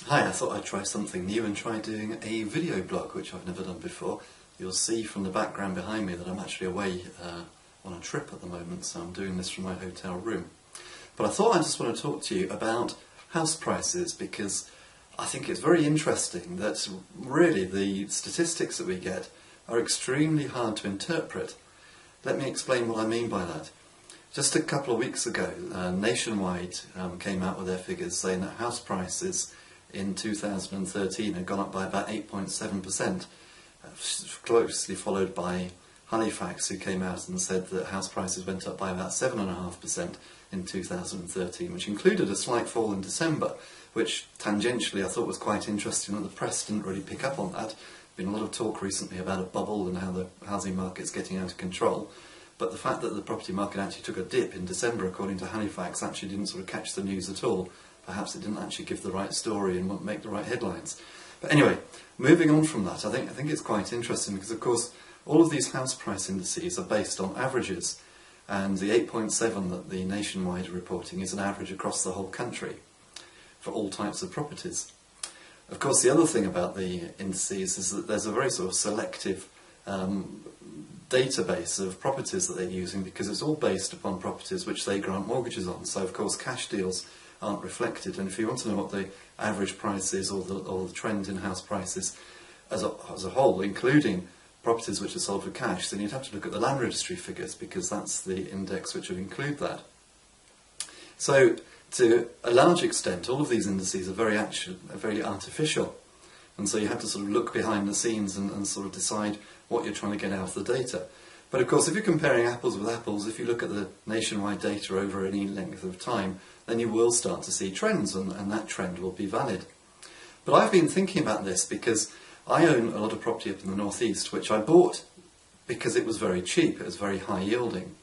Hi, I thought I'd try something new and try doing a video blog, which I've never done before. You'll see from the background behind me that I'm actually away on a trip at the moment, so I'm doing this from my hotel room. But I thought I just want to talk to you about house prices, because I think it's very interesting that really the statistics that we get are extremely hard to interpret. Let me explain what I mean by that. Just a couple of weeks ago, Nationwide came out with their figures saying that house prices in 2013 had gone up by about 8.7%, closely followed by Halifax, who came out and said that house prices went up by about 7.5% in 2013, which included a slight fall in December, which tangentially I thought was quite interesting that the press didn't really pick up on that. There's been a lot of talk recently about a bubble and how the housing market's getting out of control. But the fact that the property market actually took a dip in December, according to Halifax, actually didn't sort of catch the news at all. Perhaps it didn't actually give the right story and won't make the right headlines. But anyway, moving on from that, I think it's quite interesting because, of course, all of these house price indices are based on averages, and the 8.7 that the Nationwide are reporting is an average across the whole country for all types of properties. Of course, the other thing about the indices is that there's a very sort of selective database of properties that they're using, because it's all based upon properties which they grant mortgages on. So, of course, cash deals aren't reflected, and if you want to know what the average price is, or the trend in house prices as a whole, including properties which are sold for cash, then you'd have to look at the land registry figures, because that's the index which would include that. So, to a large extent, all of these indices are very artificial, and so you have to sort of look behind the scenes and sort of decide what you're trying to get out of the data. But of course, if you're comparing apples with apples, if you look at the Nationwide data over any length of time, then you will start to see trends, and that trend will be valid. But I've been thinking about this because I own a lot of property up in the northeast, which I bought because it was very cheap, it was very high yielding.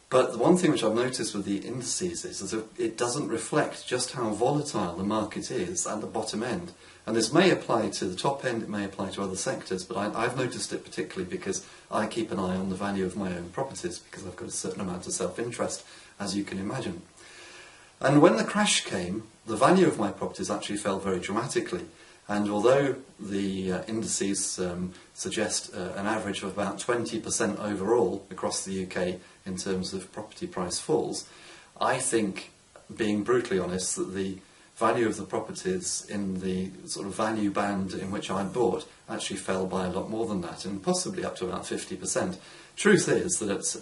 But the one thing which I've noticed with the indices is that it doesn't reflect just how volatile the market is at the bottom end. And this may apply to the top end, it may apply to other sectors, but I've noticed it particularly because I keep an eye on the value of my own properties, because I've got a certain amount of self-interest, as you can imagine. And when the crash came, the value of my properties actually fell very dramatically. And although the indices suggest an average of about 20% overall across the UK in terms of property price falls, I think, being brutally honest, that the value of the properties in the sort of value band in which I bought actually fell by a lot more than that, and possibly up to about 50%. Truth is that it's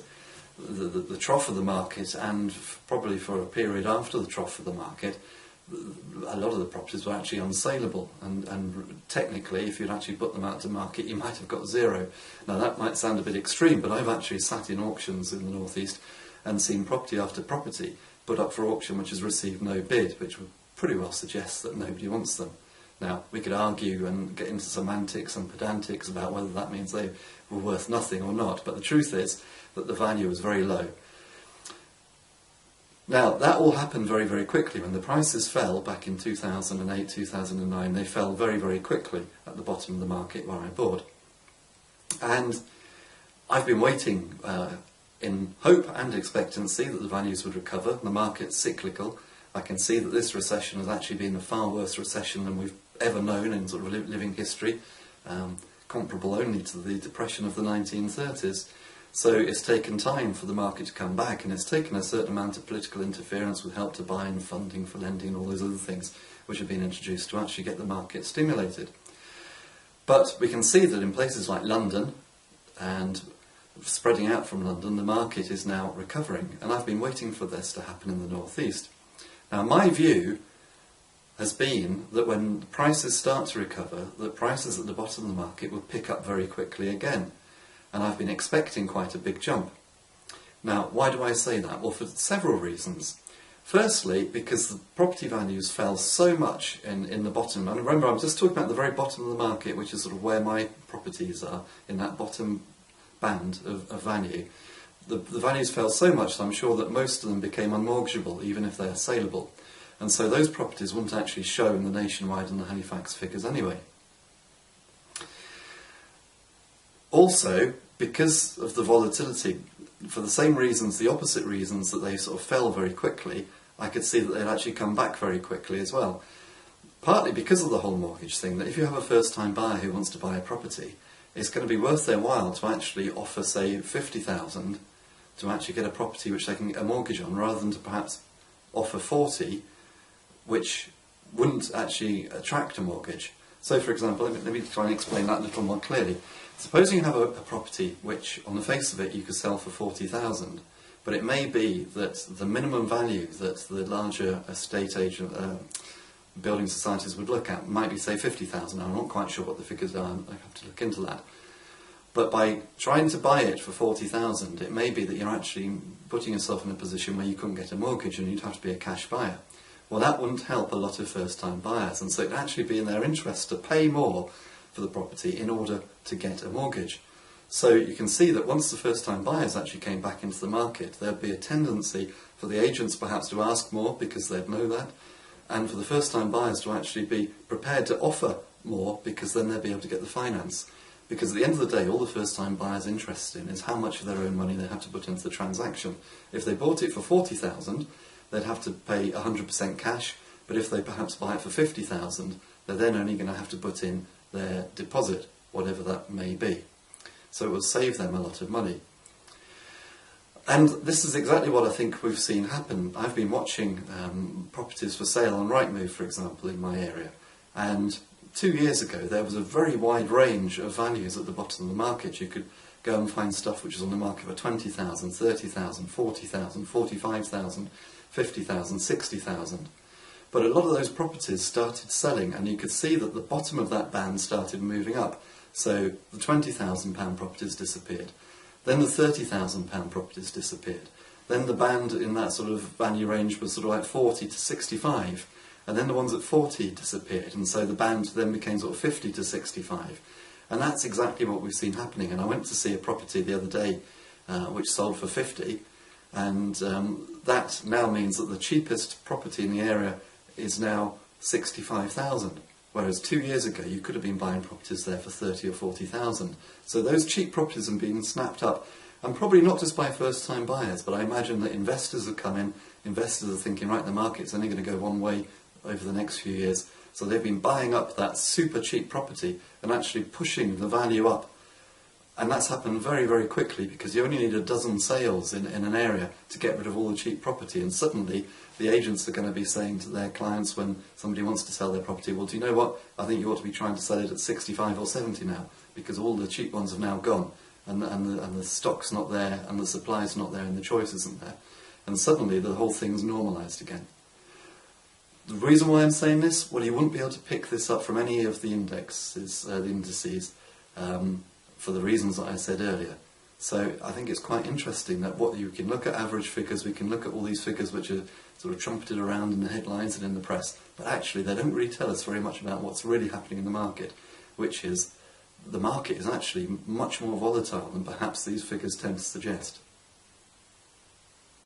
the trough of the market, and probably for a period after the trough of the market, a lot of the properties were actually unsaleable, and technically, if you'd actually put them out to market, you might have got zero. Now, that might sound a bit extreme, but I've actually sat in auctions in the northeast and seen property after property put up for auction which has received no bid, which would pretty well suggest that nobody wants them. Now, we could argue and get into semantics and pedantics about whether that means they were worth nothing or not, but the truth is that the value was very low. Now, that all happened very, very quickly. When the prices fell back in 2008, 2009, they fell very, very quickly at the bottom of the market where I bought. And I've been waiting in hope and expectancy that the values would recover. The market's cyclical. I can see that this recession has actually been a far worse recession than we've ever known in sort of living history, comparable only to the depression of the 1930s. So it's taken time for the market to come back, and it's taken a certain amount of political interference with Help to Buy and funding for lending and all those other things which have been introduced to actually get the market stimulated. But we can see that in places like London, and spreading out from London, the market is now recovering, and I've been waiting for this to happen in the northeast. Now, my view has been that when prices start to recover, that prices at the bottom of the market will pick up very quickly again. And I've been expecting quite a big jump. Now, why do I say that? Well, for several reasons. Firstly, because the property values fell so much in the bottom. And remember, I'm just talking about the very bottom of the market, which is sort of where my properties are, in that bottom band of value. The values fell so much that I'm sure that most of them became unmortgageable, even if they're saleable. And so those properties wouldn't actually show in the Nationwide and the Halifax figures anyway. Also, because of the volatility, for the same reasons, the opposite reasons that they sort of fell very quickly, I could see that they'd actually come back very quickly as well. Partly because of the whole mortgage thing, that if you have a first-time buyer who wants to buy a property, it's going to be worth their while to actually offer, say, 50,000 to actually get a property which they can get a mortgage on, rather than to perhaps offer 40, which wouldn't actually attract a mortgage. So, for example, let me try and explain that a little more clearly. Supposing you have a property which, on the face of it, you could sell for 40,000, but it may be that the minimum value that the larger estate agent, building societies would look at might be, say, 50,000. I'm not quite sure what the figures are, I have to look into that. But by trying to buy it for 40,000, it may be that you're actually putting yourself in a position where you couldn't get a mortgage and you'd have to be a cash buyer. Well, that wouldn't help a lot of first-time buyers, and so it'd actually be in their interest to pay more for the property in order to get a mortgage. So you can see that once the first-time buyers actually came back into the market, there'd be a tendency for the agents perhaps to ask more because they'd know that, and for the first-time buyers to actually be prepared to offer more because then they'd be able to get the finance. Because at the end of the day, all the first-time buyers are interested in is how much of their own money they have to put into the transaction. If they bought it for 40,000, they'd have to pay 100% cash, but if they perhaps buy it for 50,000, they're then only going to have to put in their deposit, whatever that may be. So it will save them a lot of money. And this is exactly what I think we've seen happen. I've been watching properties for sale on Rightmove, for example, in my area, and 2 years ago there was a very wide range of values at the bottom of the market. You could go and find stuff which was on the market for 20,000, 30,000, 40,000, 45,000, 50,000, 60,000. But a lot of those properties started selling, and you could see that the bottom of that band started moving up. So the £20,000 properties disappeared. Then the £30,000 properties disappeared. Then the band in that sort of value range was sort of like 40 to 65. And then the ones at 40 disappeared. And so the band then became sort of 50 to 65. And that's exactly what we've seen happening. And I went to see a property the other day which sold for 50. And that now means that the cheapest property in the area is now 65,000. Whereas 2 years ago you could have been buying properties there for 30 or 40,000. So those cheap properties have been snapped up, and probably not just by first-time buyers, but I imagine that investors have come in, investors are thinking, right, the market's only going to go one way over the next few years, so they've been buying up that super cheap property and actually pushing the value up. And that's happened very, very quickly, because you only need a dozen sales in an area to get rid of all the cheap property, and suddenly the agents are going to be saying to their clients when somebody wants to sell their property, well, do you know what, I think you ought to be trying to sell it at 65 or 70 now, because all the cheap ones have now gone, and the stock's not there, and the supply's not there, and the choice isn't there. And suddenly the whole thing's normalised again. The reason why I'm saying this, well, you wouldn't be able to pick this up from any of the indices, for the reasons that I said earlier. So I think it's quite interesting that you can look at average figures, we can look at all these figures which are sort of trumpeted around in the headlines and in the press, but actually they don't really tell us very much about what's really happening in the market, which is the market is actually much more volatile than perhaps these figures tend to suggest.